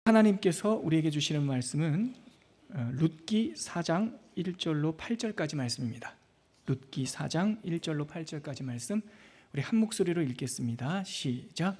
하나님께서 우리에게 주시는 말씀은 룻기 4장 1절로 8절까지 말씀입니다. 룻기 4장 1절로 8절까지 말씀 우리 한 목소리로 읽겠습니다. 시작.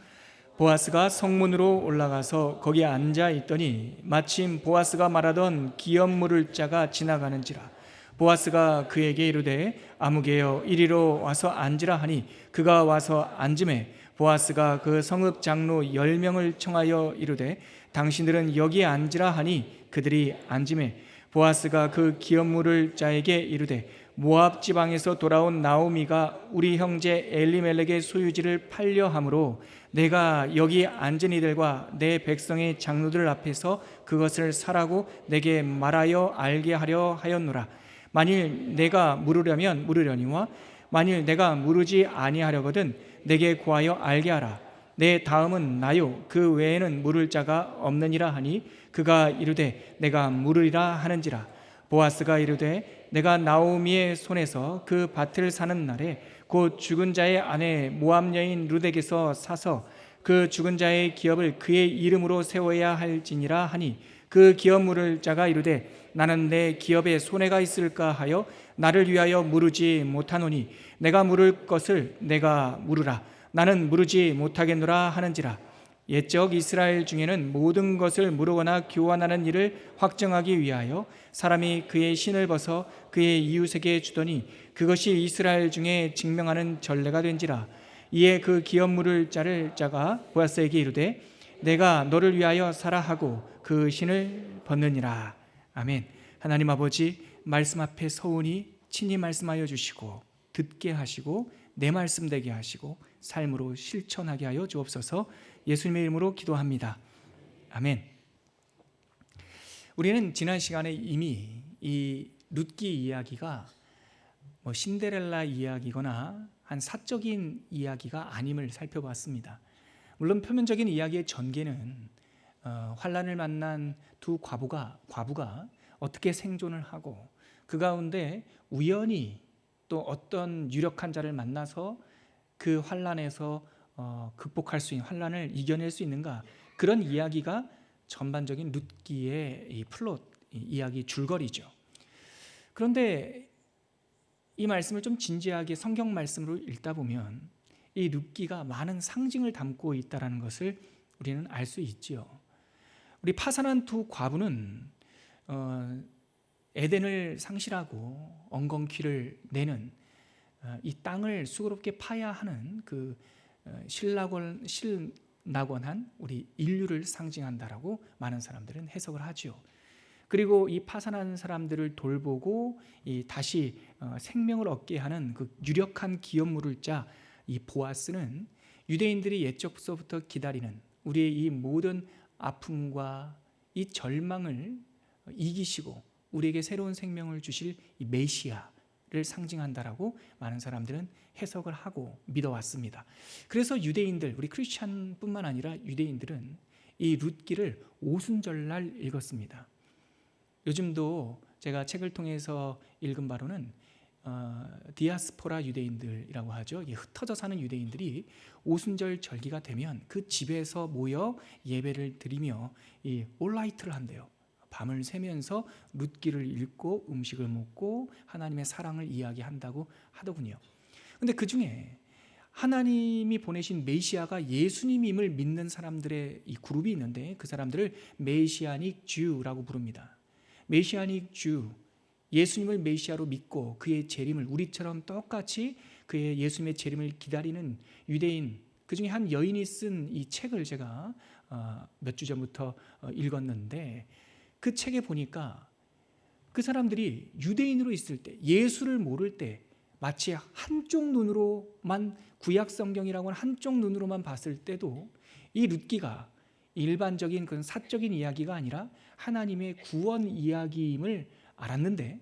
보아스가 성문으로 올라가서 거기에 앉아 있더니 마침 보아스가 말하던 기업 물을 자가 지나가는지라. 보아스가 그에게 이르되 아무개여 이리로 와서 앉으라 하니 그가 와서 앉음에 보아스가 그 성읍 장로 10명을 청하여 이르되 당신들은 여기에 앉으라 하니 그들이 앉음에 보아스가 그 기업 물을 자에게 이르되 모압 지방에서 돌아온 나오미가 우리 형제 엘리멜렉의 소유지를 팔려 함으로 내가 여기 앉은 이들과 내 백성의 장로들 앞에서 그것을 사라고 내게 말하여 알게 하려 하였노라. 만일 내가 물으려면 물으려니와 만일 내가 물으지 아니하려거든 내게 구하여 알게 하라. 내 다음은 나요 그 외에는 물을 자가 없느니라 하니 그가 이르되 내가 물으리라 하는지라. 보아스가 이르되 내가 나오미의 손에서 그 밭을 사는 날에 곧 죽은 자의 아내 모압 여인 룻에게서 사서 그 죽은 자의 기업을 그의 이름으로 세워야 할지니라 하니 그 기업 물을 자가 이르되 나는 내 기업에 손해가 있을까 하여 나를 위하여 물으지 못하노니 내가 물을 것을 내가 물으라. 나는 물으지 못하겠노라 하는지라. 옛적 이스라엘 중에는 모든 것을 물으거나 교환하는 일을 확정하기 위하여 사람이 그의 신을 벗어 그의 이웃에게 주더니 그것이 이스라엘 중에 증명하는 전례가 된지라. 이에 그 기업 물을 자가 보아스에게 이르되 내가 너를 위하여 사라 하고 그 신을 벗느니라. 아멘. 하나님 아버지, 말씀 앞에 서오니 친히 말씀하여 주시고 듣게 하시고 내 말씀 되게 하시고 삶으로 실천하게 하여 주옵소서. 예수님의 이름으로 기도합니다. 아멘. 우리는 지난 시간에 이미 이 룻기 이야기가 신데렐라 이야기거나 한 사적인 이야기가 아님을 살펴봤습니다. 물론 표면적인 이야기의 전개는 환난을 만난 두 과부가 어떻게 생존을 하고 그 가운데 우연히 또 어떤 유력한 자를 만나서 그 환난에서 극복할 수 있는, 환난을 이겨낼 수 있는가, 그런 이야기가 전반적인 룻기의 이 플롯, 이야기 줄거리죠. 그런데 이 말씀을 좀 진지하게 성경 말씀으로 읽다 보면 이 룻기가 많은 상징을 담고 있다는 것을 우리는 알 수 있지요. 우리 파산한 두 과부는 에덴을 상실하고 엉겅퀴를 내는 이 땅을 수고롭게 파야 하는 그 실나곤한 우리 인류를 상징한다라고 많은 사람들은 해석을 하죠. 그리고 이 파산한 사람들을 돌보고 다시 생명을 얻게 하는 그 유력한 기업 물을 자 이 보아스는 유대인들이 옛적부터 기다리는 우리의 이 모든 아픔과 이 절망을 이기시고 우리에게 새로운 생명을 주실 이 메시아를 상징한다라고 많은 사람들은 해석을 하고 믿어왔습니다. 그래서 유대인들, 우리 크리스찬뿐만 아니라 유대인들은 이 룻기를 오순절날 읽었습니다. 요즘도 제가 책을 통해서 읽은 바로는 디아스포라 유대인들이라고 하죠. 흩어져 사는 유대인들이 오순절 절기가 되면 그 집에서 모여 예배를 드리며 이 올라이트를 한대요. 밤을 새면서 룻기를 읽고 음식을 먹고 하나님의 사랑을 이야기한다고 하더군요. 그런데 그 중에 하나님이 보내신 메시아가 예수님임을 믿는 사람들의 이 그룹이 있는데 그 사람들을 메시아닉 주라고 부릅니다. 메시아닉 주, 예수님을 메시아로 믿고 그의 재림을 우리처럼 똑같이 그의 예수님의 재림을 기다리는 유대인, 그 중에 한 여인이 쓴 이 책을 제가 몇 주 전부터 읽었는데 그 책에 보니까 그 사람들이 유대인으로 있을 때, 예수를 모를 때 마치 한쪽 눈으로만, 구약 성경이라고 하는 한쪽 눈으로만 봤을 때도 이 룻기가 일반적인 그런 사적인 이야기가 아니라 하나님의 구원 이야기임을 알았는데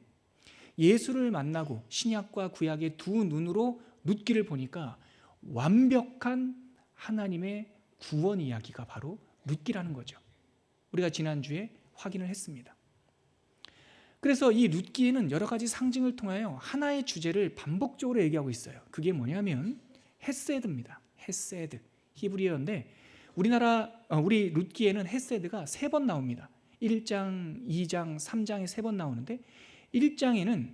예수를 만나고 신약과 구약의 두 눈으로 룻기를 보니까 완벽한 하나님의 구원 이야기가 바로 룻기라는 거죠. 우리가 지난주에 확인을 했습니다. 그래서 이 룻기에는 여러 가지 상징을 통하여 하나의 주제를 반복적으로 얘기하고 있어요. 그게 뭐냐면 헤세드입니다. 헤세드, 히브리어인데 우리 룻기에는 헤세드가 3번 나옵니다. 1장, 2장, 3장에 3번 나오는데 1장에는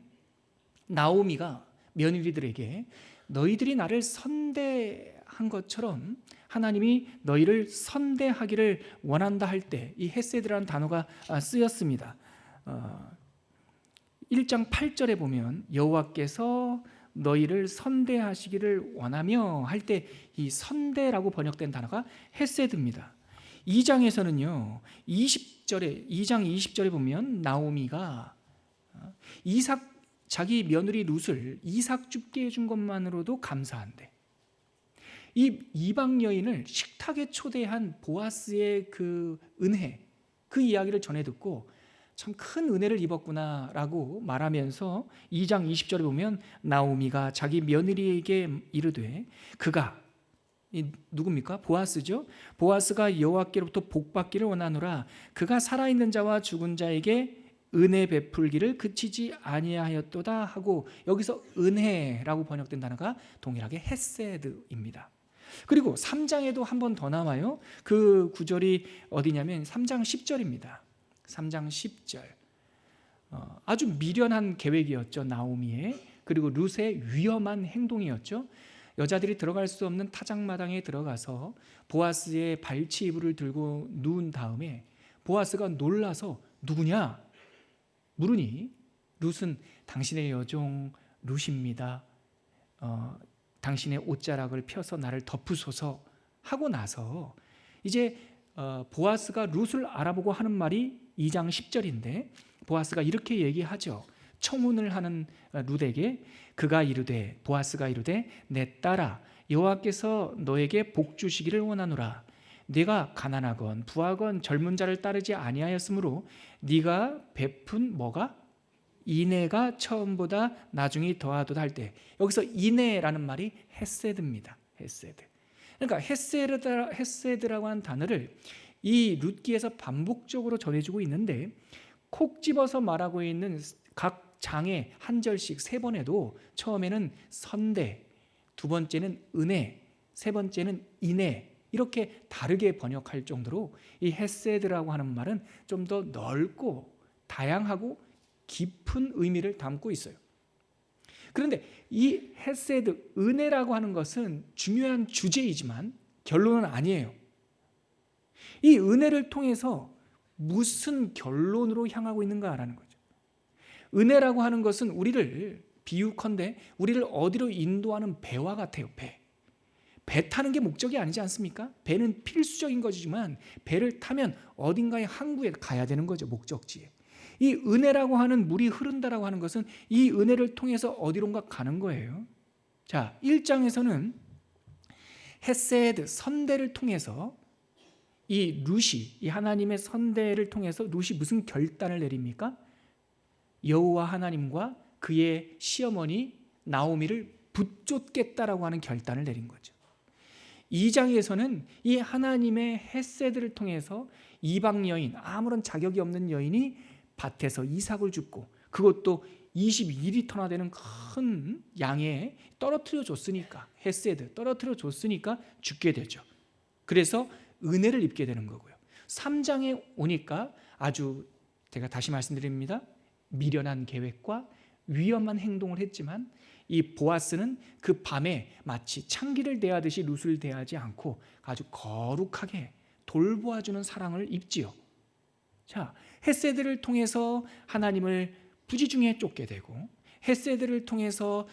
나오미가 며느리들에게 너희들이 나를 선대한 것처럼 하나님이 너희를 선대하기를 원한다 할 때 이 헤세드라는 단어가 쓰였습니다. 1장 8절에 보면 여호와께서 너희를 선대하시기를 원하며 할 때 이 선대라고 번역된 단어가 헤세드입니다. 2장에서는요 2장 20절에 보면 나오미가 자기 며느리 룻을 이삭 줍게 해준 것만으로도 감사한데 이 이방 여인을 식탁에 초대한 보아스의 그 은혜, 그 이야기를 전해 듣고 참 큰 은혜를 입었구나라고 말하면서 2장 20절에 보면 나오미가 자기 며느리에게 이르되 그가 누굽니까? 보아스죠. 보아스가 여호와께로부터 복받기를 원하노라. 그가 살아있는 자와 죽은 자에게 은혜 베풀기를 그치지 아니하였도다 하고 여기서 은혜라고 번역된 단어가 동일하게 헤세드입니다. 그리고 3장에도 한 번 더 나와요. 그 구절이 어디냐면 3장 10절입니다. 3장 10절. 아주 미련한 계획이었죠. 나오미의. 그리고 룻의 위험한 행동이었죠. 여자들이 들어갈 수 없는 타작마당에 들어가서 보아스의 발치 이불을 들고 누운 다음에 보아스가 놀라서 누구냐? 물으니 룻은 당신의 여종 룻입니다. 당신의 옷자락을 펴서 나를 덮으소서 하고 나서 이제 보아스가 룻을 알아보고 하는 말이 2장 10절인데 보아스가 이렇게 얘기하죠. 청혼을 하는 룻에게 보아스가 이르되 내 딸아 여호와께서 너에게 복 주시기를 원하노라. 네가 가난하건 부하건 젊은 자를 따르지 아니하였으므로 네가 베푼 뭐가? 인애가 처음보다 나중이 더하도다 할 때 여기서 인애라는 말이 헤세드입니다. 헤세드. 그러니까 헤세드라고 하는 단어를 이 룻기에서 반복적으로 전해주고 있는데 콕 집어서 말하고 있는 각 장에 한 절씩 3번에도 처음에는 선대, 두 번째는 은혜, 세 번째는 인애 이렇게 다르게 번역할 정도로 이 헤세드라고 하는 말은 좀 더 넓고 다양하고 깊은 의미를 담고 있어요. 그런데 이 헤세드, 은혜라고 하는 것은 중요한 주제이지만 결론은 아니에요. 이 은혜를 통해서 무슨 결론으로 향하고 있는가라는 거죠. 은혜라고 하는 것은 우리를 비유컨대 우리를 어디로 인도하는 배와 같아요. 배 타는 게 목적이 아니지 않습니까? 배는 필수적인 것이지만 배를 타면 어딘가에 항구에 가야 되는 거죠. 목적지에. 이 은혜라고 하는 물이 흐른다라고 하는 것은 이 은혜를 통해서 어디론가 가는 거예요. 자, 1장에서는 헤세드, 선대를 통해서 이 하나님의 선대를 통해서 룻이 무슨 결단을 내립니까? 여호와 하나님과 그의 시어머니 나오미를 붙쫓겠다라고 하는 결단을 내린 거죠. 2장에서는 이 하나님의 헤세드를 통해서 이방 여인, 아무런 자격이 없는 여인이 밭에서 이삭을 줍고 그것도 22리터나 되는 큰 양에 떨어뜨려 줬으니까 헤세드 떨어뜨려 줬으니까 죽게 되죠. 그래서 은혜를 입게 되는 거고요. 3장에 오니까 아주 제가 다시 말씀드립니다. 미련한 계획과 위험한 행동을 했지만 이 보아스는 그 밤에 마치 창기를 대하듯이 룻을 대하지 않고 아주 거룩하게 돌보아주는 사랑을 입지요. 자, 헤세드를 통해서 하나님을 부지중에 쫓게 되고 헤세드를 통해서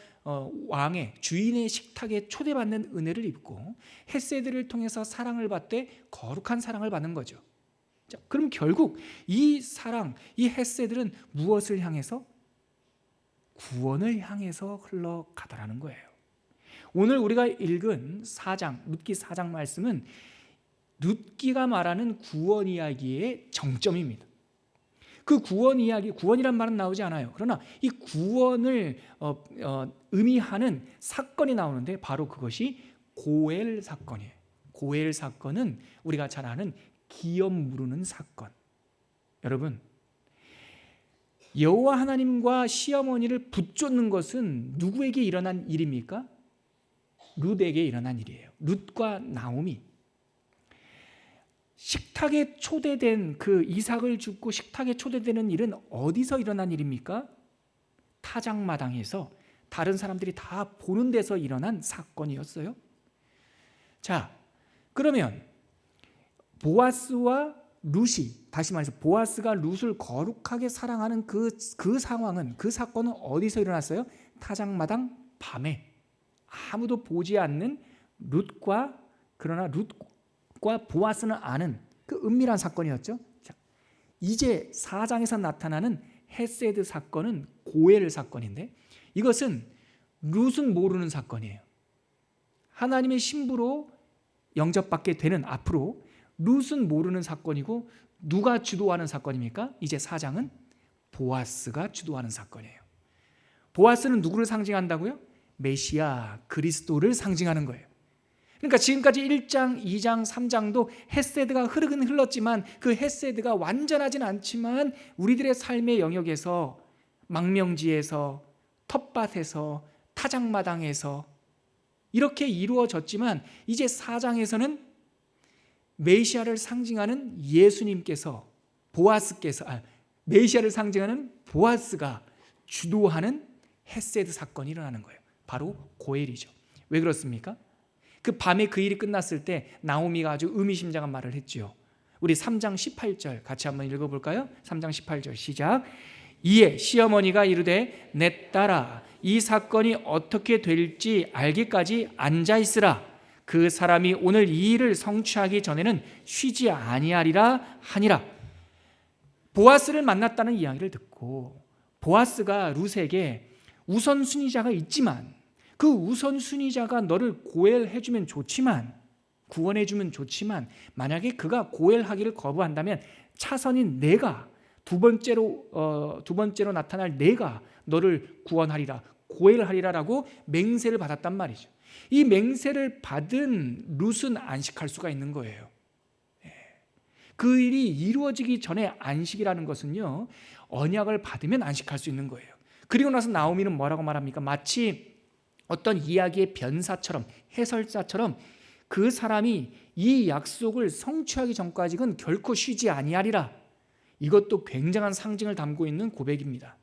왕의 주인의 식탁에 초대받는 은혜를 입고 헤세드를 통해서 사랑을 받되 거룩한 사랑을 받는 거죠. 자, 그럼 결국 이 사랑, 이 헤세드는 무엇을 향해서? 구원을 향해서 흘러가더라는 거예요. 오늘 우리가 읽은 4장, 룻기 4장 말씀은 룻기가 말하는 구원 이야기의 정점입니다. 그 구원 이야기, 구원이란 말은 나오지 않아요. 그러나 이 구원을 의미하는 사건이 나오는데 바로 그것이 고엘 사건이에요. 고엘 사건은 우리가 잘 아는 기업 무르는 사건. 여러분, 여호와 하나님과 시어머니를 붙쫓는 것은 누구에게 일어난 일입니까? 룻에게 일어난 일이에요. 룻과 나오미. 식탁에 초대된 그 이삭을 죽고 식탁에 초대되는 일은 어디서 일어난 일입니까? 타작마당에서 다른 사람들이 다 보는 데서 일어난 사건이었어요. 자, 그러면 보아스와 룻이, 다시 말해서 보아스가 룻을 거룩하게 사랑하는 그 상황은, 그 사건은 어디서 일어났어요? 타작마당 밤에 아무도 보지 않는 룻과, 그러나 룻과 보아스는 아는 그 은밀한 사건이었죠. 자, 이제 4장에서 나타나는 헤세드 사건은 고엘 사건인데, 이것은 룻은 모르는 사건이에요. 하나님의 신부로 영접받게 되는 앞으로 룻은 모르는 사건이고, 누가 주도하는 사건입니까? 이제 4장은 보아스가 주도하는 사건이에요. 보아스는 누구를 상징한다고요? 메시아 그리스도를 상징하는 거예요. 그러니까 지금까지 1장, 2장, 3장도 헤세드가 흐르긴 흘렀지만 그 헤세드가 완전하진 않지만 우리들의 삶의 영역에서, 망명지에서, 텃밭에서, 타작마당에서 이렇게 이루어졌지만, 이제 4장에서는 메시아를 상징하는 예수님께서, 메시아를 상징하는 보아스가 주도하는 헤세드 사건이 일어나는 거예요. 바로 고엘이죠. 왜 그렇습니까? 그 밤에 그 일이 끝났을 때 나오미가 아주 의미심장한 말을 했죠. 우리 3장 18절 같이 한번 읽어볼까요? 3장 18절 시작. 이에 시어머니가 이르되 내 딸아, 이 사건이 어떻게 될지 알기까지 앉아있으라. 그 사람이 오늘 이 일을 성취하기 전에는 쉬지 아니하리라 하니라. 보아스를 만났다는 이야기를 듣고, 보아스가 룻에게 우선순위자가 있지만 그 우선순위자가 너를 고엘해주면 좋지만, 구원해주면 좋지만, 만약에 그가 고엘하기를 거부한다면 차선인 내가, 두 번째로 나타날 내가 너를 구원하리라, 고엘하리라라고 맹세를 받았단 말이죠. 이 맹세를 받은 룻은 안식할 수가 있는 거예요. 그 일이 이루어지기 전에 안식이라는 것은요, 언약을 받으면 안식할 수 있는 거예요. 그리고 나서 나오미는 뭐라고 말합니까? 마치 어떤 이야기의 변사처럼, 해설자처럼 그 사람이 이 약속을 성취하기 전까지는 결코 쉬지 아니하리라. 이것도 굉장한 상징을 담고 있는 고백입니다.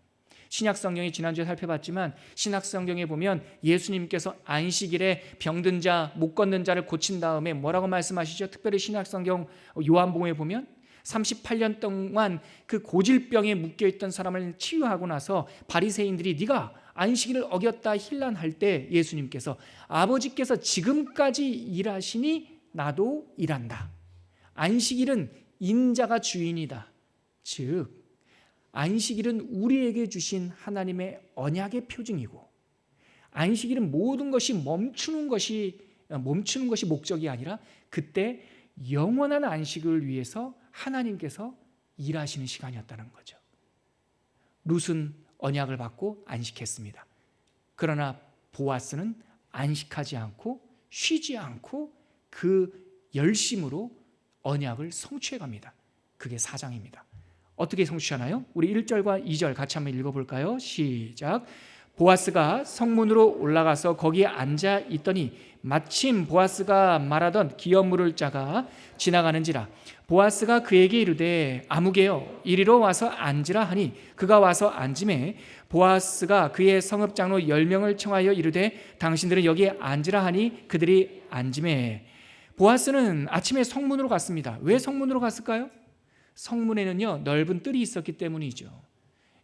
신약성경이 지난주에 살펴봤지만, 신약성경에 보면 예수님께서 안식일에 병든 자, 못 걷는 자를 고친 다음에 뭐라고 말씀하시죠? 특별히 신약성경 요한복음에 보면 38년 동안 그 고질병에 묶여있던 사람을 치유하고 나서 바리새인들이 네가 안식일을 어겼다 힐난할 때 예수님께서 아버지께서 지금까지 일하시니 나도 일한다. 안식일은 인자가 주인이다. 즉 안식일은 우리에게 주신 하나님의 언약의 표징이고, 안식일은 모든 것이 멈추는 것이 목적이 아니라 그때 영원한 안식을 위해서 하나님께서 일하시는 시간이었다는 거죠. 룻은 언약을 받고 안식했습니다. 그러나 보아스는 안식하지 않고 쉬지 않고 그 열심으로 언약을 성취해 갑니다. 그게 4장입니다. 어떻게 성취하나요? 우리 1절과 2절 같이 한번 읽어볼까요? 시작. 보아스가 성문으로 올라가서 거기에 앉아 있더니 마침 보아스가 말하던 기업 물을 자가 지나가는지라. 보아스가 그에게 이르되 아무개여 이리로 와서 앉으라 하니 그가 와서 앉음에 보아스가 그의 성읍장로 10명을 청하여 이르되 당신들은 여기에 앉으라 하니 그들이 앉음에 보아스는 아침에 성문으로 갔습니다. 왜 성문으로 갔을까요? 성문에는요 넓은 뜰이 있었기 때문이죠.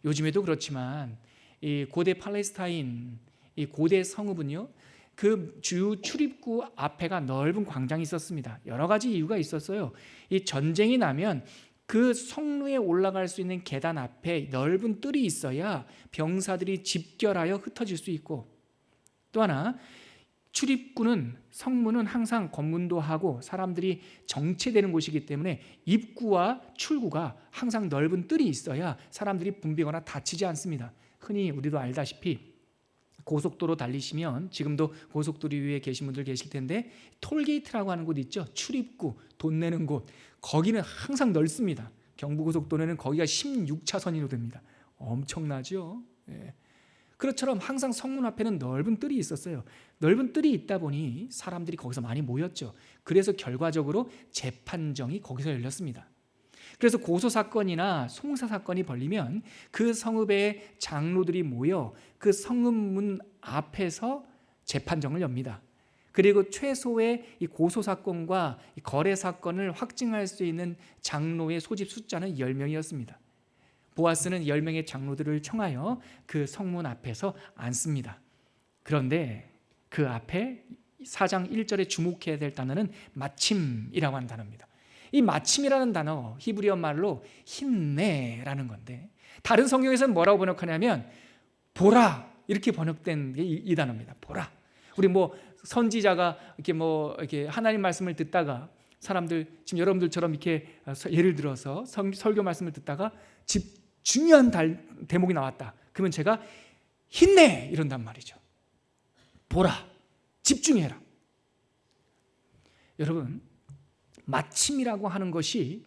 요즘에도 그렇지만 이 고대 팔레스타인, 이 고대 성읍은요 그 주 출입구 앞에가 넓은 광장이 있었습니다. 여러 가지 이유가 있었어요. 이 전쟁이 나면 그 성루에 올라갈 수 있는 계단 앞에 넓은 뜰이 있어야 병사들이 집결하여 흩어질 수 있고, 또 하나 출입구는, 성문은 항상 검문도하고 사람들이 정체되는 곳이기 때문에 입구와 출구가 항상 넓은 뜰이 있어야 사람들이 붐비거나 다치지 않습니다. 흔히 우리도 알다시피 고속도로 달리시면, 지금도 고속도로 위에 계신 분들 계실 텐데 톨게이트라고 하는 곳 있죠. 출입구, 돈 내는 곳, 거기는 항상 넓습니다. 경부고속도로는 거기가 16차선으로 됩니다. 엄청나죠. 예. 그것처럼 항상 성문 앞에는 넓은 뜰이 있었어요. 넓은 뜰이 있다 보니 사람들이 거기서 많이 모였죠. 그래서 결과적으로 재판정이 거기서 열렸습니다. 그래서 고소사건이나 송사사건이 벌리면 그 성읍의 장로들이 모여 그 성읍문 앞에서 재판정을 엽니다. 그리고 최소의 이 고소사건과 이 거래사건을 확증할 수 있는 장로의 소집 숫자는 10명이었습니다. 보아스는 10명의 장로들을 청하여 그 성문 앞에서 앉습니다. 그런데 그 앞에 4장 1절에 주목해야 될 단어는 마침이라고 하는 단어입니다. 이 마침이라는 단어 히브리어 말로 힘내라는 건데 다른 성경에서는 뭐라고 번역하냐면 보라 이렇게 번역된 게 이 단어입니다. 보라. 우리 선지자가 이렇게 하나님 말씀을 듣다가 사람들 지금 여러분들처럼 이렇게 예를 들어서 설교 말씀을 듣다가 중요한 대목이 나왔다. 그러면 제가 힘내 이런단 말이죠. 보라, 집중해라. 여러분, 마침이라고 하는 것이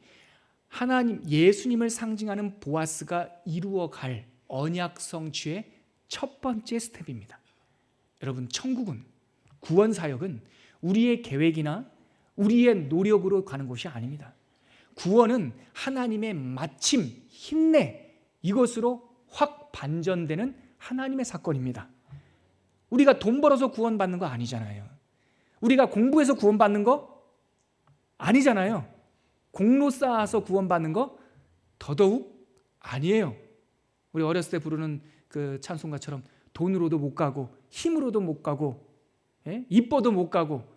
하나님 예수님을 상징하는 보아스가 이루어갈 언약 성취의 첫 번째 스텝입니다. 여러분, 천국은 구원 사역은 우리의 계획이나 우리의 노력으로 가는 것이 아닙니다. 구원은 하나님의 마침, 힘내 이것으로 확 반전되는 하나님의 사건입니다. 우리가 돈 벌어서 구원받는 거 아니잖아요. 우리가 공부해서 구원받는 거 아니잖아요. 공로 쌓아서 구원받는 거 더더욱 아니에요. 우리 어렸을 때 부르는 그 찬송가처럼 돈으로도 못 가고 힘으로도 못 가고 이뻐도 못 가고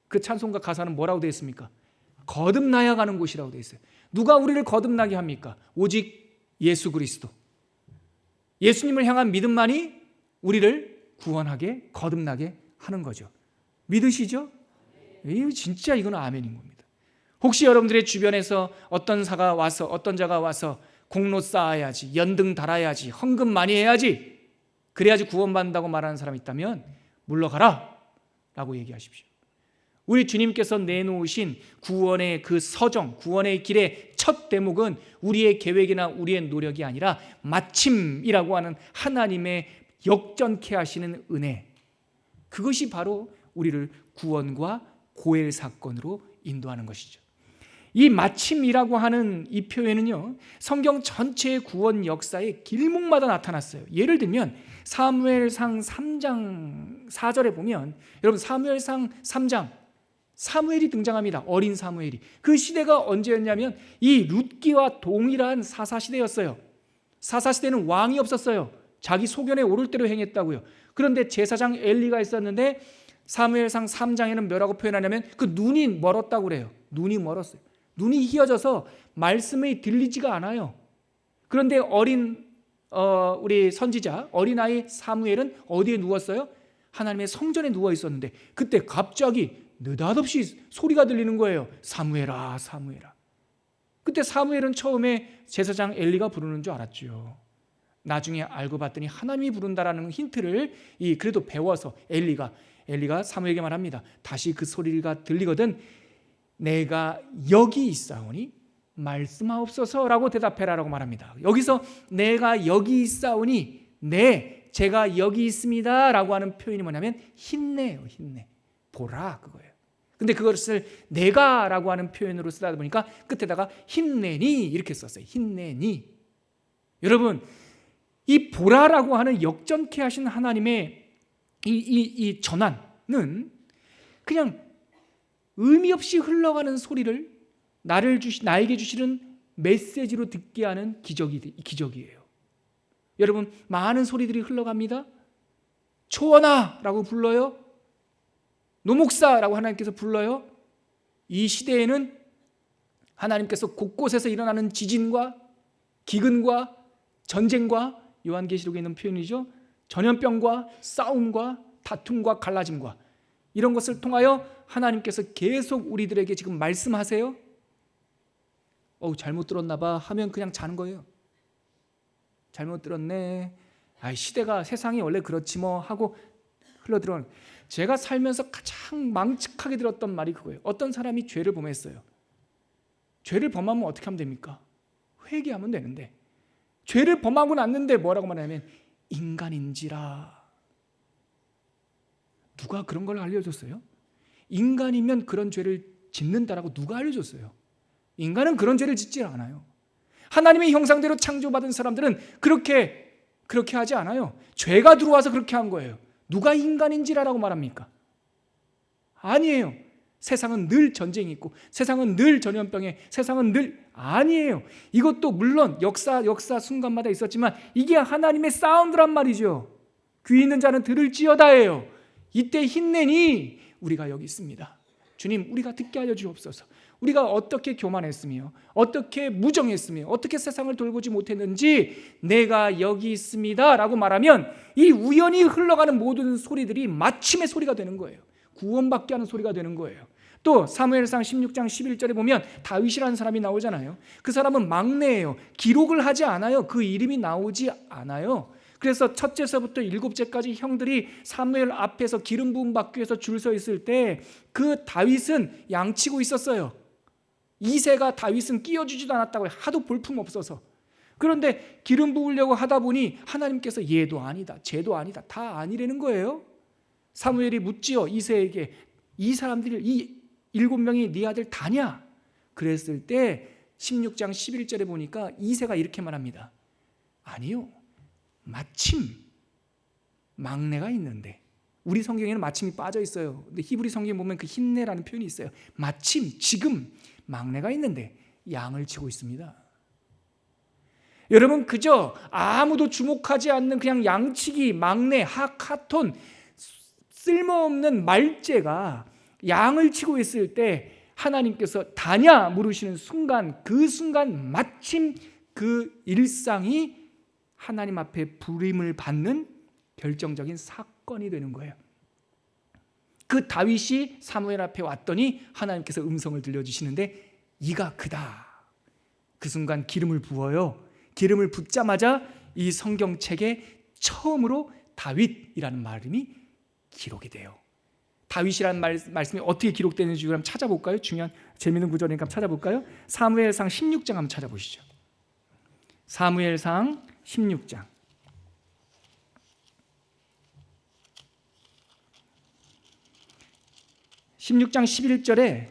그 찬송가 가사는 뭐라고 되어 있습니까? 거듭나야 가는 곳이라고 되어 있어요. 누가 우리를 거듭나게 합니까? 오직 예수 그리스도. 예수님을 향한 믿음만이 우리를 구원하게 거듭나게 하는 거죠. 믿으시죠? 진짜 이건 아멘인 겁니다. 혹시 여러분들의 주변에서 어떤 자가 와서 공로 쌓아야지, 연등 달아야지, 헌금 많이 해야지, 그래야지 구원받는다고 말하는 사람이 있다면 물러가라 라고 얘기하십시오. 우리 주님께서 내놓으신 구원의 그 서정, 구원의 길의 첫 대목은 우리의 계획이나 우리의 노력이 아니라 마침이라고 하는 하나님의 역전케 하시는 은혜, 그것이 바로 우리를 구원과 고엘 사건으로 인도하는 것이죠. 이 마침이라고 하는 이 표현은요, 성경 전체의 구원 역사의 길목마다 나타났어요. 예를 들면 사무엘상 3장 4절에 보면, 여러분 사무엘상 3장 사무엘이 등장합니다. 어린 사무엘이. 그 시대가 언제였냐면 이 룻기와 동일한 사사시대였어요. 사사시대는 왕이 없었어요. 자기 소견에 오를 대로 행했다고요. 그런데 제사장 엘리가 있었는데 사무엘상 3장에는 뭐라고 표현하냐면 그 눈이 멀었다고 그래요. 눈이 멀었어요. 눈이 희어져서 말씀이 들리지가 않아요. 그런데 우리 선지자 어린아이 사무엘은 어디에 누웠어요? 하나님의 성전에 누워 있었는데 그때 갑자기 느닷없이 소리가 들리는 거예요. 사무엘아, 사무엘아. 그때 사무엘은 처음에 제사장 엘리가 부르는 줄 알았죠. 나중에 알고 봤더니 하나님이 부른다라는 힌트를 그래도 배워서 엘리가 사무엘에게 말합니다. 다시 그 소리가 들리거든 내가 여기 있사오니 말씀하옵소서라고 대답해라라고 말합니다. 여기서 내가 여기 있사오니 제가 여기 있습니다라고 하는 표현이 뭐냐면 힘내요. 힘내. 보라 그거예요. 근데 그것을 내가라고 하는 표현으로 쓰다 보니까 끝에다가 힘내니 이렇게 썼어요. 힘내니. 여러분, 이 보라라고 하는 역전케 하신 하나님의 이 전환은 그냥 의미 없이 흘러가는 소리를 나에게 주시는 메시지로 듣게 하는 기적이에요. 여러분, 많은 소리들이 흘러갑니다. 초원아라고 불러요. 노목사라고 하나님께서 불러요. 이 시대에는 하나님께서 곳곳에서 일어나는 지진과 기근과 전쟁과 요한계시록에 있는 표현이죠. 전염병과 싸움과 다툼과 갈라짐과 이런 것을 통하여 하나님께서 계속 우리들에게 지금 말씀하세요. 잘못 들었나 봐 하면 그냥 자는 거예요. 잘못 들었네. 시대가 세상이 원래 그렇지 뭐 하고 흘러들어가는. 제가 살면서 가장 망측하게 들었던 말이 그거예요. 어떤 사람이 죄를 범했어요. 죄를 범하면 어떻게 하면 됩니까? 회개하면 되는데 죄를 범하고 났는데 뭐라고 말하냐면 인간인지라. 누가 그런 걸 알려줬어요? 인간이면 그런 죄를 짓는다라고 누가 알려줬어요? 인간은 그런 죄를 짓지 않아요. 하나님의 형상대로 창조받은 사람들은 그렇게 하지 않아요. 죄가 들어와서 그렇게 한 거예요. 누가 인간인지라고 말합니까? 아니에요. 세상은 늘 전쟁이 있고, 세상은 늘 전염병에, 세상은 늘 아니에요. 이것도 물론 역사 순간마다 있었지만 이게 하나님의 사운드란 말이죠. 귀 있는 자는 들을지어다예요. 이때 힘내니 우리가 여기 있습니다. 주님, 우리가 듣게 하여 주옵소서. 우리가 어떻게 교만했으며, 어떻게 무정했으며, 어떻게 세상을 돌보지 못했는지 내가 여기 있습니다 라고 말하면 이 우연히 흘러가는 모든 소리들이 마침의 소리가 되는 거예요. 구원받게 하는 소리가 되는 거예요. 또 사무엘상 16장 11절에 보면 다윗이라는 사람이 나오잖아요. 그 사람은 막내예요. 기록을 하지 않아요. 그 이름이 나오지 않아요. 그래서 첫째서부터 7제까지 형들이 사무엘 앞에서 기름 부음 받기 위해서 줄 서 있을 때 그 다윗은 양치고 있었어요. 이새가 다윗은 끼워주지도 않았다고 해요. 하도 볼품 없어서. 그런데 기름 부으려고 하다 보니 하나님께서 얘도 아니다, 쟤도 아니다, 다 아니라는 거예요. 사무엘이 묻지요, 이새에게. 이 사람들이, 이 7명이 네 아들 다냐? 그랬을 때 16장 11절에 보니까 이새가 이렇게 말합니다. 아니요, 마침 막내가 있는데. 우리 성경에는 마침이 빠져 있어요. 근데 히브리 성경에 보면 그 힘내라는 표현이 있어요. 마침 지금 막내가 있는데 양을 치고 있습니다. 여러분, 그저 아무도 주목하지 않는 그냥 양치기, 막내, 하카톤, 쓸모없는 말재가 양을 치고 있을 때 하나님께서 다냐 물으시는 순간, 그 순간 마침 그 일상이 하나님 앞에 부름을 받는 결정적인 사건이 되는 거예요. 그 다윗이 사무엘 앞에 왔더니 하나님께서 음성을 들려주시는데 이가 그다. 그 순간 기름을 부어요. 기름을 붓자마자 이 성경책에 처음으로 다윗이라는 말음이 기록이 돼요. 다윗이라는 말씀이 어떻게 기록되는지 한번 찾아볼까요? 중요한 재미있는 구절이니까 찾아볼까요? 사무엘상 16장 한번 찾아보시죠. 사무엘상 16장 16장 11절에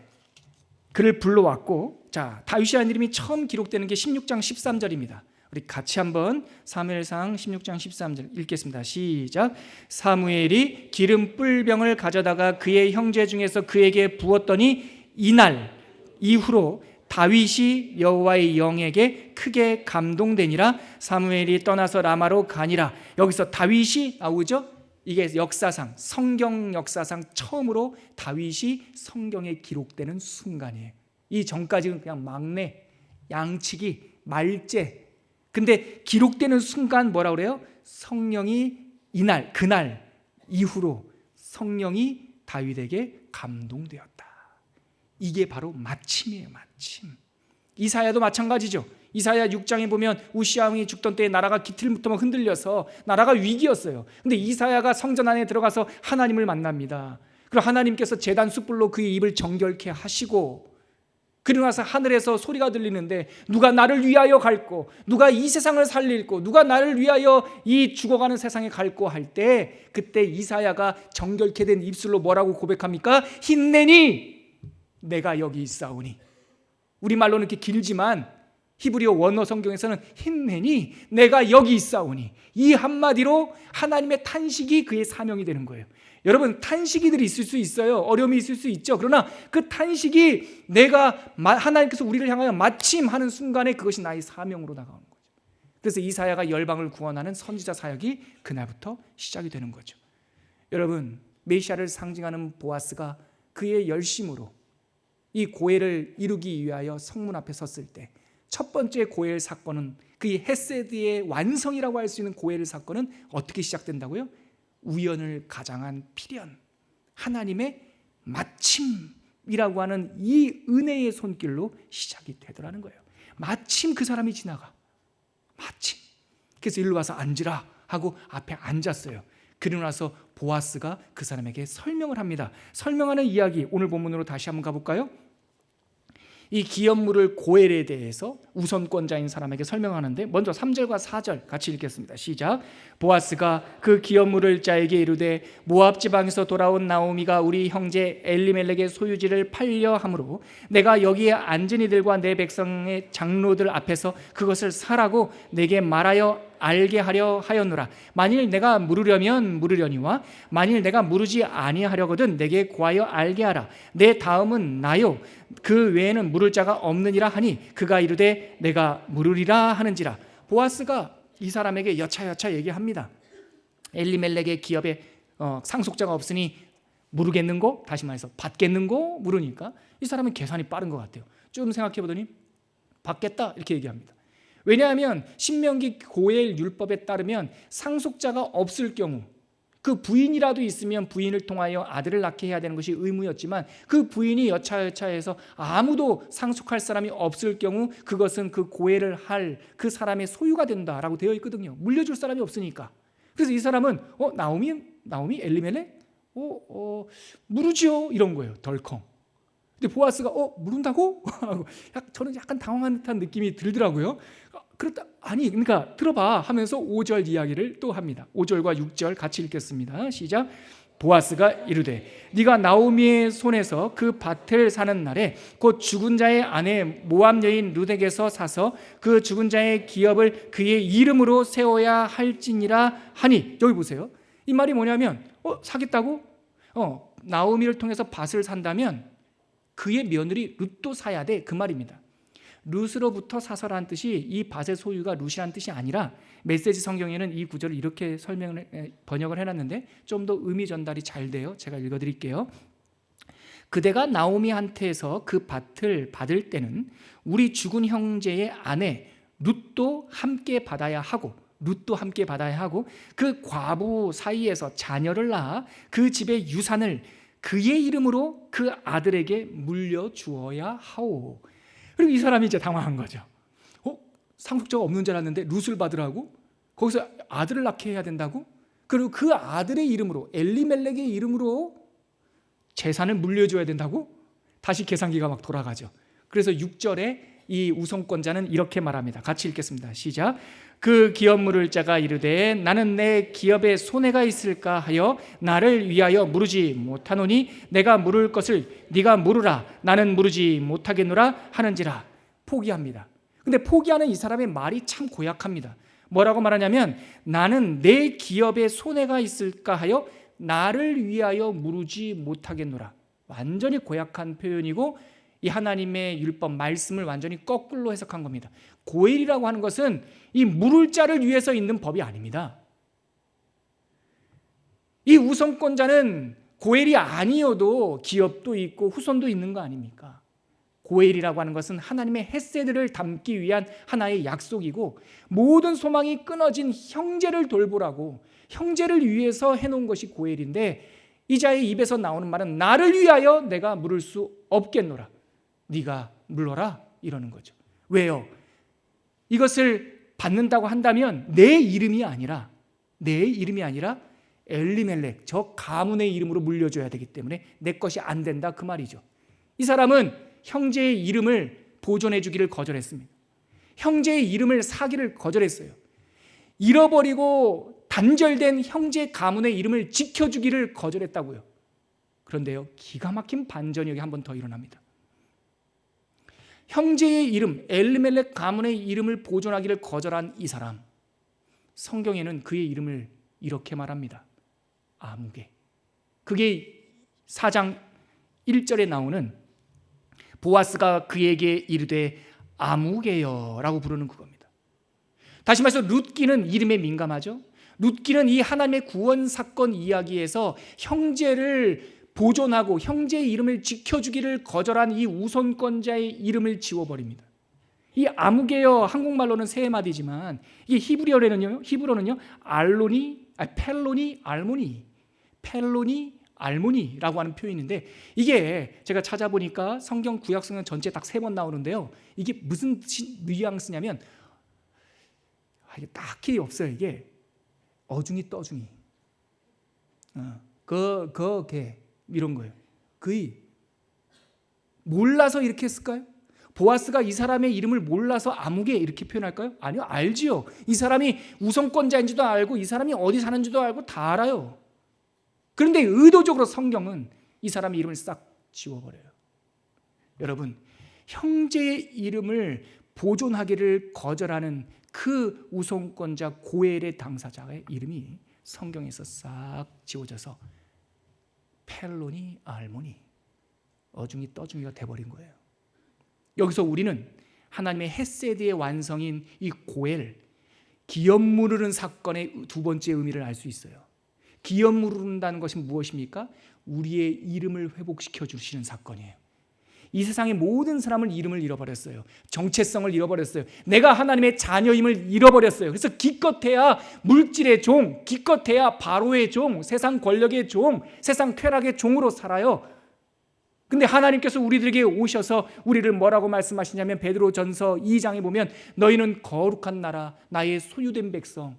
그를 불러왔고, 자, 다윗이라는 이름이 처음 기록되는 게 16장 13절입니다. 우리 같이 한번 사무엘상 16장 13절 읽겠습니다. 시작. 사무엘이 기름 뿔병을 가져다가 그의 형제 중에서 그에게 부었더니 이날 이후로 다윗이 여호와의 영에게 크게 감동되니라. 사무엘이 떠나서 라마로 가니라. 여기서 다윗이 나오죠. 이게 역사상, 성경 역사상 처음으로 다윗이 성경에 기록되는 순간이에요. 이 전까지는 그냥 막내, 양치기, 말재. 근데 기록되는 순간 뭐라 그래요? 성령이 이날, 그날 이후로 성령이 다윗에게 감동되었다. 이게 바로 마침이에요, 마침. 이사야도 마찬가지죠. 이사야 6장에 보면 우시아 왕이 죽던 때에 나라가 기틀부터 흔들려서 나라가 위기였어요. 근데 이사야가 성전 안에 들어가서 하나님을 만납니다. 그리고 하나님께서 제단 숯불로 그의 입을 정결케 하시고, 그리고 나서 하늘에서 소리가 들리는데 누가 나를 위하여 갈고, 누가 이 세상을 살릴고, 누가 나를 위하여 이 죽어가는 세상에 갈고 할 때, 그때 이사야가 정결케 된 입술로 뭐라고 고백합니까? 힘내니 내가 여기 있사오니. 우리말로는 이렇게 길지만 히브리어 원어 성경에서는 힘내니 내가 여기 있사오니, 이 한마디로 하나님의 탄식이 그의 사명이 되는 거예요. 여러분, 탄식이들이 있을 수 있어요. 어려움이 있을 수 있죠. 그러나 그 탄식이 내가 하나님께서 우리를 향하여 마침 하는 순간에 그것이 나의 사명으로 나가는 거죠. 그래서 이사야가 열방을 구원하는 선지자 사역이 그날부터 시작이 되는 거죠. 여러분, 메시아를 상징하는 보아스가 그의 열심으로 이 고엘을 이루기 위하여 성문 앞에 섰을 때 첫 번째 고엘 사건은, 그의 헤세드의 완성이라고 할 수 있는 고엘 사건은 어떻게 시작된다고요? 우연을 가장한 필연, 하나님의 마침이라고 하는 이 은혜의 손길로 시작이 되더라는 거예요. 마침 그 사람이 지나가, 마침. 그래서 일로 와서 앉으라 하고 앞에 앉았어요. 그러고 나서 보아스가 그 사람에게 설명을 합니다. 설명하는 이야기, 오늘 본문으로 다시 한번 가볼까요? 이 기업 물을 고엘에 대해서 우선권자인 사람에게 설명하는데, 먼저 3절과 4절 같이 읽겠습니다. 시작. 보아스가 그 기업 물을 자에게 이르되 모압 지방에서 돌아온 나오미가 우리 형제 엘리멜렉의 소유지를 팔려 함으로 내가 여기에 앉은 이들과 내 백성의 장로들 앞에서 그것을 사라고 내게 말하여 알게 하려 하였노라. 만일 내가 물으려면 물으려니와 만일 내가 물으지 아니하려거든 내게 구하여 알게 하라. 내 다음은 나요 그 외에는 물을 자가 없느니라 하니 그가 이르되 내가 물으리라 하는지라. 보아스가 이 사람에게 여차여차 얘기합니다. 엘리멜렉의 기업에 상속자가 없으니 물으겠는고, 다시 말해서 받겠는고 물으니까 이 사람은 계산이 빠른 것 같아요. 좀 생각해 보더니 받겠다 이렇게 얘기합니다. 왜냐하면 신명기 고엘 율법에 따르면 상속자가 없을 경우 그 부인이라도 있으면 부인을 통하여 아들을 낳게 해야 되는 것이 의무였지만, 그 부인이 여차여차해서 아무도 상속할 사람이 없을 경우 그것은 그 고엘을 할 그 사람의 소유가 된다라고 되어 있거든요. 물려줄 사람이 없으니까. 그래서 이 사람은 나오미 엘리멜렉 물으지요 이런 거예요. 덜컹. 근데 보아스가 물은다고? 저는 약간 당황한 듯한 느낌이 들더라고요. 그렇다, 아니 그러니까 들어봐 하면서 5절 이야기를 또 합니다. 5절과 6절 같이 읽겠습니다. 시작. 보아스가 이르되 네가 나오미의 손에서 그 밭을 사는 날에 곧 죽은 자의 아내 모압 여인 룻에게서 사서 그 죽은 자의 기업을 그의 이름으로 세워야 할지니라 하니, 여기 보세요. 이 말이 뭐냐면 사겠다고? 나오미를 통해서 밭을 산다면 그의 며느리 룻도 사야 돼, 그 말입니다. 룻으로부터 사서라는 뜻이 이 밭의 소유가 룻이라는 뜻이 아니라, 메시지 성경에는 이 구절을 이렇게 번역을 해놨는데 좀 더 의미 전달이 잘 돼요. 제가 읽어드릴게요. 그대가 나오미한테서 그 밭을 받을 때는 우리 죽은 형제의 아내 룻도 함께 받아야 하고 그 과부 사이에서 자녀를 낳아 그 집의 유산을 그의 이름으로 그 아들에게 물려주어야 하오. 그리고 이 사람이 이제 당황한 거죠. 상속자가 없는 줄 알았는데 룻을 받으라고? 거기서 아들을 낳게 해야 된다고? 그리고 그 아들의 이름으로, 엘리멜렉의 이름으로 재산을 물려줘야 된다고? 다시 계산기가 막 돌아가죠. 그래서 6절에 이 우선권자는 이렇게 말합니다. 같이 읽겠습니다. 시작. 그 기업 물을 자가 이르되 나는 내 기업에 손해가 있을까 하여 나를 위하여 물으지 못하노니 내가 물을 것을 네가 물으라. 나는 물으지 못하겠노라 하는지라. 포기합니다. 근데 포기하는 이 사람의 말이 참 고약합니다. 뭐라고 말하냐면 나는 내 기업에 손해가 있을까 하여 나를 위하여 물으지 못하겠노라. 완전히 고약한 표현이고, 이 하나님의 율법 말씀을 완전히 거꾸로 해석한 겁니다. 고엘이라고 하는 것은 이 물을 자를 위해서 있는 법이 아닙니다. 이 우선권자는 고엘이 아니어도 기업도 있고 후손도 있는 거 아닙니까? 고엘이라고 하는 것은 하나님의 헤세드를 담기 위한 하나의 약속이고, 모든 소망이 끊어진 형제를 돌보라고, 형제를 위해서 해놓은 것이 고엘인데, 이 자의 입에서 나오는 말은 나를 위하여 내가 물을 수 없겠노라. 네가 물러라 이러는 거죠. 왜요? 이것을 받는다고 한다면 내 이름이 아니라 엘리멜렉 저 가문의 이름으로 물려줘야 되기 때문에 내 것이 안 된다, 그 말이죠. 이 사람은 형제의 이름을 보존해 주기를 거절했습니다. 형제의 이름을 사기를 거절했어요. 잃어버리고 단절된 형제 가문의 이름을 지켜주기를 거절했다고요. 그런데요, 기가 막힌 반전이 여기 한 번 더 일어납니다. 형제의 이름, 엘리멜렉 가문의 이름을 보존하기를 거절한 이 사람, 성경에는 그의 이름을 이렇게 말합니다. 아무개. 그게 4장 1절에 나오는 보아스가 그에게 이르되 아무개여 라고 부르는 그겁니다. 다시 말해서 룻기는 이름에 민감하죠. 룻기는 이 하나님의 구원 사건 이야기에서 형제를 보존하고 형제의 이름을 지켜주기를 거절한 이 우선권자의 이름을 지워버립니다. 이 아무개여, 한국말로는 세 마디지만 이게 히브리어로는요 펠로니 알모니라고 하는 표현인데, 이게 제가 찾아보니까 성경 구약성경 전체 딱 3번 나오는데요, 이게 무슨 뉘앙스냐면 이게 딱히 없어요. 이게 어중이 떠중이 개 이런 거예요. 거의 몰라서 이렇게 했을까요? 보아스가 이 사람의 이름을 몰라서 아무개 이렇게 표현할까요? 아니요, 알지요. 이 사람이 우선권자인지도 알고 이 사람이 어디 사는지도 알고 다 알아요. 그런데 의도적으로 성경은 이 사람의 이름을 싹 지워버려요. 여러분, 형제의 이름을 보존하기를 거절하는 그 우선권자 고엘의 당사자의 이름이 성경에서 싹 지워져서 펠로니 알모니, 어중이 떠중이가 돼버린 거예요. 여기서 우리는 하나님의 헤세드의 완성인 이 고엘, 기업 무르는 사건의 두 번째 의미를 알 수 있어요. 기업 무른다는 것이 무엇입니까? 우리의 이름을 회복시켜 주시는 사건이에요. 이 세상의 모든 사람을 이름을 잃어버렸어요. 정체성을 잃어버렸어요. 내가 하나님의 자녀임을 잃어버렸어요. 그래서 기껏해야 물질의 종, 기껏해야 바로의 종, 세상 권력의 종, 세상 쾌락의 종으로 살아요. 근데 하나님께서 우리들에게 오셔서 우리를 뭐라고 말씀하시냐면 베드로전서 2장에 보면 너희는 거룩한 나라, 나의 소유된 백성,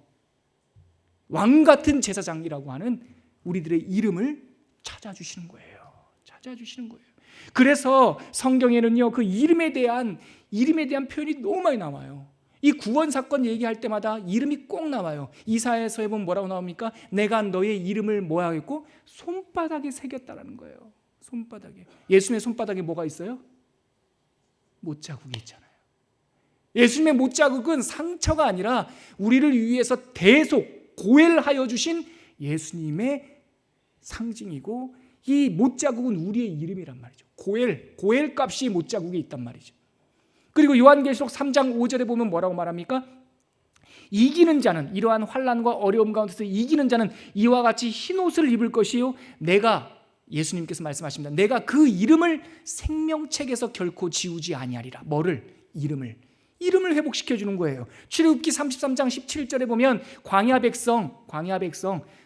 왕같은 제사장이라고 하는 우리들의 이름을 찾아주시는 거예요. 찾아주시는 거예요. 그래서 성경에는요, 그 이름에 대한 표현이 너무 많이 나와요. 이 구원 사건 얘기할 때마다 이름이 꼭 나와요. 이사야서에 보면 뭐라고 나옵니까? 내가 너의 이름을 뭐 하겠고 손바닥에 새겼다라는 거예요. 손바닥에. 예수님의 손바닥에 뭐가 있어요? 못자국이 있잖아요. 예수님의 못자국은 상처가 아니라 우리를 위해서 대속 고엘하여 주신 예수님의 상징이고, 이 못자국은 우리의 이름이란 말이죠. 고엘 값이 못자국에 있단 말이죠. 그리고 요한계시록 3장 5절에 보면 뭐라고 말합니까? 이기는 자는, 이러한 환난과 어려움 가운데서 이기는 자는 이와 같이 흰 옷을 입을 것이요, 내가, 예수님께서 말씀하십니다, 내가 그 이름을 생명책에서 결코 지우지 아니하리라. 뭐를? 이름을 회복시켜 주는 거예요. 출애굽기 33장 17절에 보면 광야 백성,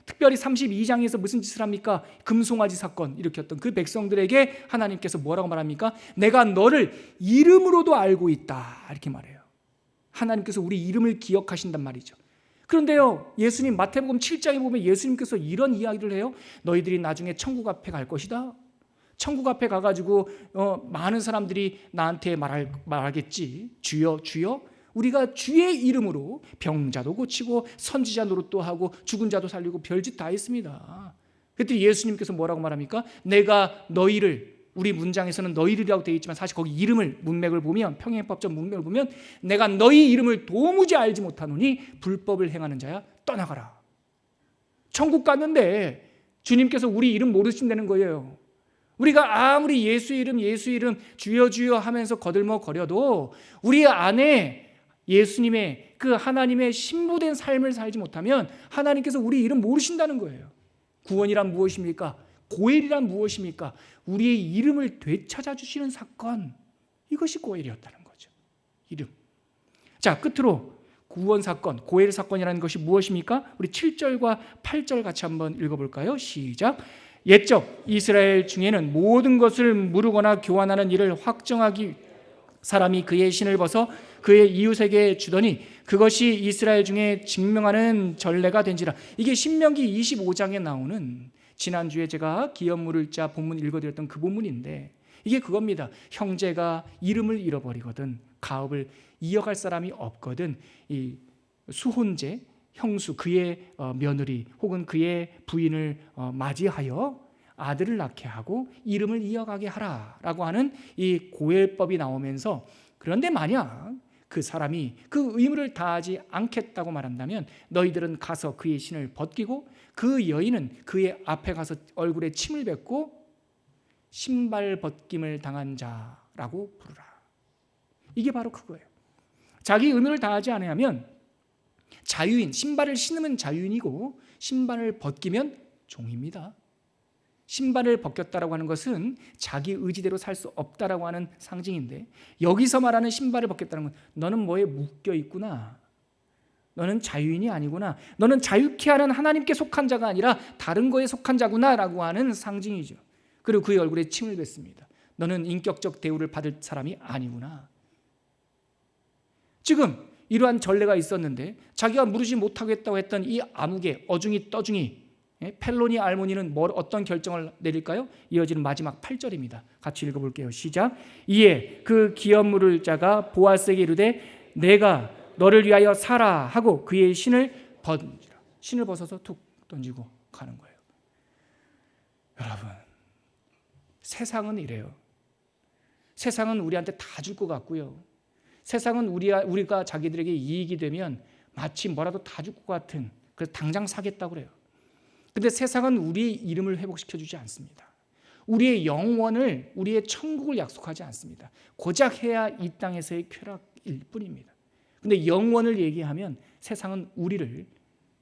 특별히 32장에서 무슨 짓을 합니까? 금송아지 사건 일으켰던 그 백성들에게 하나님께서 뭐라고 말합니까? 내가 너를 이름으로도 알고 있다, 이렇게 말해요. 하나님께서 우리 이름을 기억하신단 말이죠. 그런데요, 예수님 마태복음 7장에 보면 예수님께서 이런 이야기를 해요. 너희들이 나중에 천국 앞에 갈 것이다. 천국 앞에 가가지고 많은 사람들이 나한테 말하겠지. 주여, 주여. 우리가 주의 이름으로 병자도 고치고 선지자 노릇도 하고 죽은 자도 살리고 별짓 다 했습니다. 그때 예수님께서 뭐라고 말합니까? 내가 너희를, 우리 문장에서는 너희들이라고 되어 있지만 사실 거기 이름을, 문맥을 보면, 평행법적 문맥을 보면 내가 너희 이름을 도무지 알지 못하노니 불법을 행하는 자야 떠나가라. 천국 갔는데 주님께서 우리 이름 모르신다는 거예요. 우리가 아무리 예수 이름 주여 주여 하면서 거들먹거려도 우리 안에 예수님의 그 하나님의 신부된 삶을 살지 못하면 하나님께서 우리 이름 모르신다는 거예요. 구원이란 무엇입니까? 고엘이란 무엇입니까? 우리의 이름을 되찾아 주시는 사건, 이것이 고엘이었다는 거죠. 이름. 자, 끝으로 구원 사건, 고엘 사건이라는 것이 무엇입니까? 우리 7절과 8절 같이 한번 읽어볼까요? 시작. 옛적 이스라엘 중에는 모든 것을 무르거나 교환하는 일을 확정하기 사람이 그의 신을 벗어 그의 이웃에게 주더니 그것이 이스라엘 중에 증명하는 전례가 된지라. 이게 신명기 25장에 나오는, 지난주에 제가 기업 물을 자 본문 읽어드렸던 그 본문인데, 이게 그겁니다. 형제가 이름을 잃어버리거든, 가업을 이어갈 사람이 없거든, 이 수혼제, 형수, 그의 며느리 혹은 그의 부인을 맞이하여 아들을 낳게 하고 이름을 이어가게 하라라고 하는 이 고엘법이 나오면서, 그런데 만약 그 사람이 그 의무를 다하지 않겠다고 말한다면 너희들은 가서 그의 신을 벗기고 그 여인은 그의 앞에 가서 얼굴에 침을 뱉고 신발 벗김을 당한 자라고 부르라. 이게 바로 그거예요. 자기 의무를 다하지 않으면 자유인, 신발을 신으면 자유인이고 신발을 벗기면 종입니다. 신발을 벗겼다라고 하는 것은 자기 의지대로 살 수 없다라고 하는 상징인데, 여기서 말하는 신발을 벗겼다는 건 너는 뭐에 묶여 있구나, 너는 자유인이 아니구나, 너는 자유케 하는 하나님께 속한 자가 아니라 다른 거에 속한 자구나라고 하는 상징이죠. 그리고 그의 얼굴에 침을 뱉습니다. 너는 인격적 대우를 받을 사람이 아니구나. 지금 이러한 전례가 있었는데 자기가 무르지 못하겠다고 했던 이 아무개, 어중이, 떠중이, 펠로니 알모니는 어떤 결정을 내릴까요? 이어지는 마지막 8절입니다. 같이 읽어볼게요. 시작. 이에 그 기업물을 자가 보아스에게 이르되 내가 너를 위하여 사라 하고 그의 신을 던지라. 신을 벗어서 툭 던지고 가는 거예요. 여러분, 세상은 이래요. 세상은 우리한테 다 줄 것 같고요. 세상은 우리가 자기들에게 이익이 되면 마치 뭐라도 다 줄 것 같은, 그래서 당장 사겠다고 그래요. 근데 세상은 우리 이름을 회복시켜주지 않습니다. 우리의 영원을, 우리의 천국을 약속하지 않습니다. 고작 해야 이 땅에서의 쾌락일 뿐입니다. 근데 영원을 얘기하면 세상은 우리를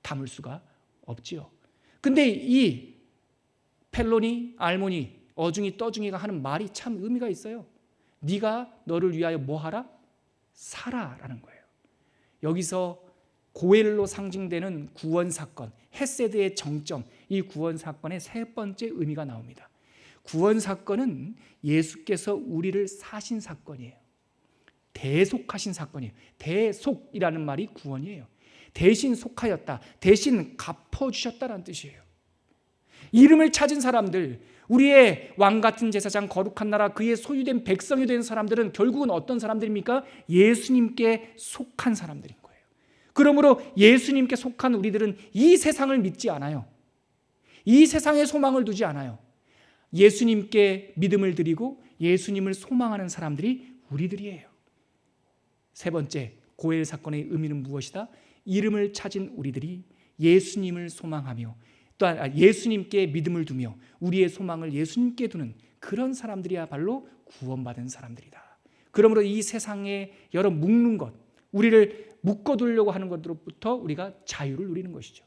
담을 수가 없지요. 근데 이 펠로니, 알모니, 어중이, 떠중이가 하는 말이 참 의미가 있어요. 네가 너를 위하여 뭐하라? 살아라는 거예요. 여기서 고엘로 상징되는 구원 사건, 헤세드의 정점, 이 구원 사건의 세 번째 의미가 나옵니다. 구원 사건은 예수께서 우리를 사신 사건이에요. 대속하신 사건이에요. 대속이라는 말이 구원이에요. 대신 속하였다, 대신 갚아주셨다라는 뜻이에요. 이름을 찾은 사람들, 우리의 왕같은 제사장, 거룩한 나라, 그의 소유된 백성이 된 사람들은 결국은 어떤 사람들입니까? 예수님께 속한 사람들인 거예요. 그러므로 예수님께 속한 우리들은 이 세상을 믿지 않아요. 이 세상에 소망을 두지 않아요. 예수님께 믿음을 드리고 예수님을 소망하는 사람들이 우리들이에요. 세 번째, 고엘 사건의 의미는 무엇이다? 이름을 찾은 우리들이 예수님을 소망하며 또한 예수님께 믿음을 두며 우리의 소망을 예수님께 두는 그런 사람들이야말로 구원받은 사람들이다. 그러므로 이 세상에 여러 묶는 것, 우리를 묶어두려고 하는 것으로부터 우리가 자유를 누리는 것이죠.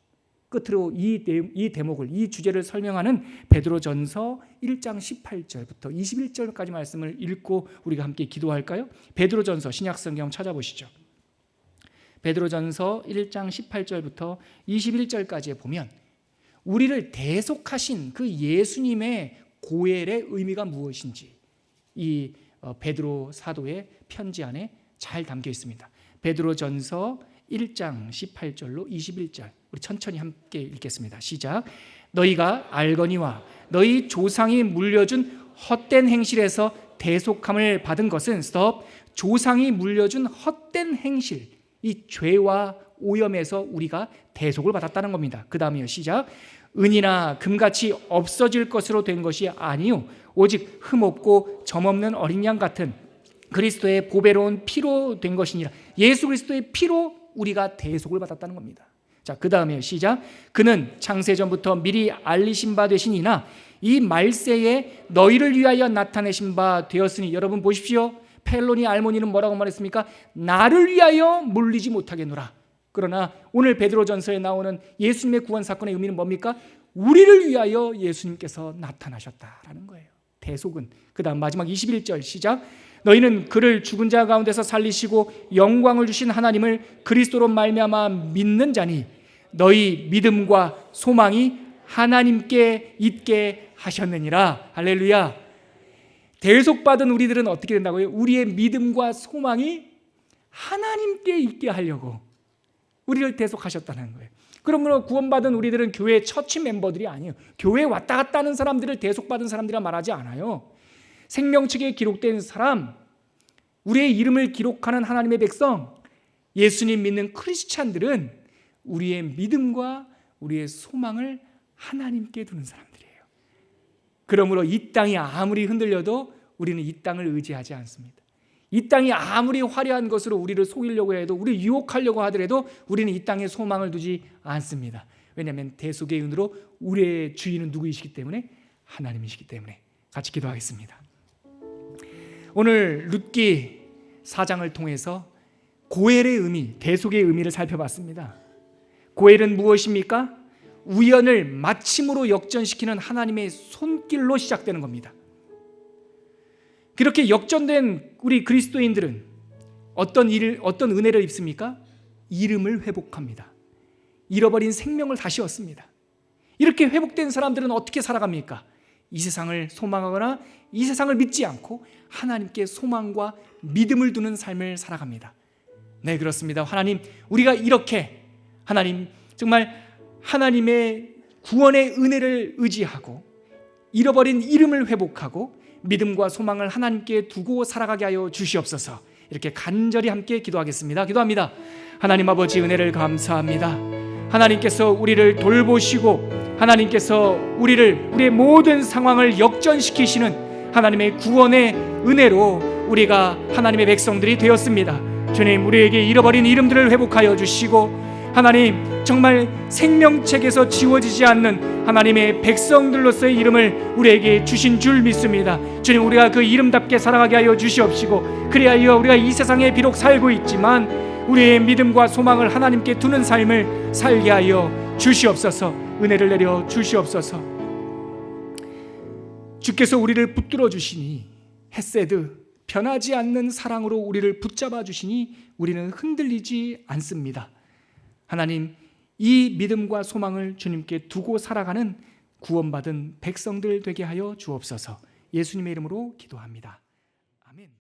끝으로 이 대목을, 이 주제를 설명하는 베드로전서 1장 18절부터 21절까지 말씀을 읽고 우리가 함께 기도할까요? 베드로전서 신약성경 찾아보시죠. 베드로전서 1장 18절부터 21절까지에 보면 우리를 대속하신 그 예수님의 고엘의 의미가 무엇인지 이 베드로 사도의 편지 안에 잘 담겨 있습니다. 베드로전서 1장 18절로 21절 우리 천천히 함께 읽겠습니다. 시작. 너희가 알거니와 너희 조상이 물려준 헛된 행실에서 대속함을 받은 것은 조상이 물려준 헛된 행실, 이 죄와 오염에서 우리가 대속을 받았다는 겁니다. 그 다음이요. 시작. 은이나 금같이 없어질 것으로 된 것이 아니요 오직 흠없고 점없는 어린 양 같은 그리스도의 보배로운 피로 된 것이니라. 예수 그리스도의 피로 우리가 대속을 받았다는 겁니다. 자, 그 다음에 시작. 그는 창세전부터 미리 알리신 바 되시니나 이 말세에 너희를 위하여 나타내신 바 되었으니. 여러분 보십시오. 펠로니 알모니는 뭐라고 말했습니까? 나를 위하여 물리지 못하겠노라. 그러나 오늘 베드로전서에 나오는 예수님의 구원 사건의 의미는 뭡니까? 우리를 위하여 예수님께서 나타나셨다라는 거예요. 대속은. 그 다음 마지막 21절 시작. 너희는 그를 죽은 자 가운데서 살리시고 영광을 주신 하나님을 그리스도로 말미암아 믿는 자니 너희 믿음과 소망이 하나님께 있게 하셨느니라. 할렐루야. 대속받은 우리들은 어떻게 된다고요? 우리의 믿음과 소망이 하나님께 있게 하려고 우리를 대속하셨다는 거예요. 그러므로 구원받은 우리들은 교회 처치 멤버들이 아니에요. 교회에 왔다 갔다 하는 사람들을 대속받은 사람들이라 말하지 않아요. 생명책에 기록된 사람, 우리의 이름을 기록하는 하나님의 백성, 예수님 믿는 크리스찬들은 우리의 믿음과 우리의 소망을 하나님께 두는 사람들이에요. 그러므로 이 땅이 아무리 흔들려도 우리는 이 땅을 의지하지 않습니다. 이 땅이 아무리 화려한 것으로 우리를 속이려고 해도, 우리를 유혹하려고 하더라도 우리는 이 땅에 소망을 두지 않습니다. 왜냐하면 대속의 은으로 우리의 주인은 누구이시기 때문에? 하나님이시기 때문에. 같이 기도하겠습니다. 오늘 룻기 4장을 통해서 고엘의 의미, 대속의 의미를 살펴봤습니다. 고엘은 무엇입니까? 우연을 마침으로 역전시키는 하나님의 손길로 시작되는 겁니다. 그렇게 역전된 우리 그리스도인들은 어떤 은혜를 입습니까? 이름을 회복합니다. 잃어버린 생명을 다시 얻습니다. 이렇게 회복된 사람들은 어떻게 살아갑니까? 이 세상을 소망하거나 이 세상을 믿지 않고 하나님께 소망과 믿음을 두는 삶을 살아갑니다. 네, 그렇습니다. 하나님, 우리가 이렇게 하나님 정말 하나님의 구원의 은혜를 의지하고 잃어버린 이름을 회복하고 믿음과 소망을 하나님께 두고 살아가게 하여 주시옵소서. 이렇게 간절히 함께 기도하겠습니다. 기도합니다. 하나님 아버지, 은혜를 감사합니다. 하나님께서 우리를 돌보시고 하나님께서 우리의 모든 상황을 역전시키시는 하나님의 구원의 은혜로 우리가 하나님의 백성들이 되었습니다. 주님, 우리에게 잃어버린 이름들을 회복하여 주시고 하나님, 정말 생명책에서 지워지지 않는 하나님의 백성들로서의 이름을 우리에게 주신 줄 믿습니다. 주님, 우리가 그 이름답게 살아가게 하여 주시옵시고 그리하여 우리가 이 세상에 비록 살고 있지만 우리의 믿음과 소망을 하나님께 두는 삶을 살게 하여 주시옵소서. 은혜를 내려 주시옵소서. 주께서 우리를 붙들어 주시니 헤세드, 변하지 않는 사랑으로 우리를 붙잡아 주시니 우리는 흔들리지 않습니다. 하나님, 이 믿음과 소망을 주님께 두고 살아가는 구원받은 백성들 되게 하여 주옵소서. 예수님의 이름으로 기도합니다.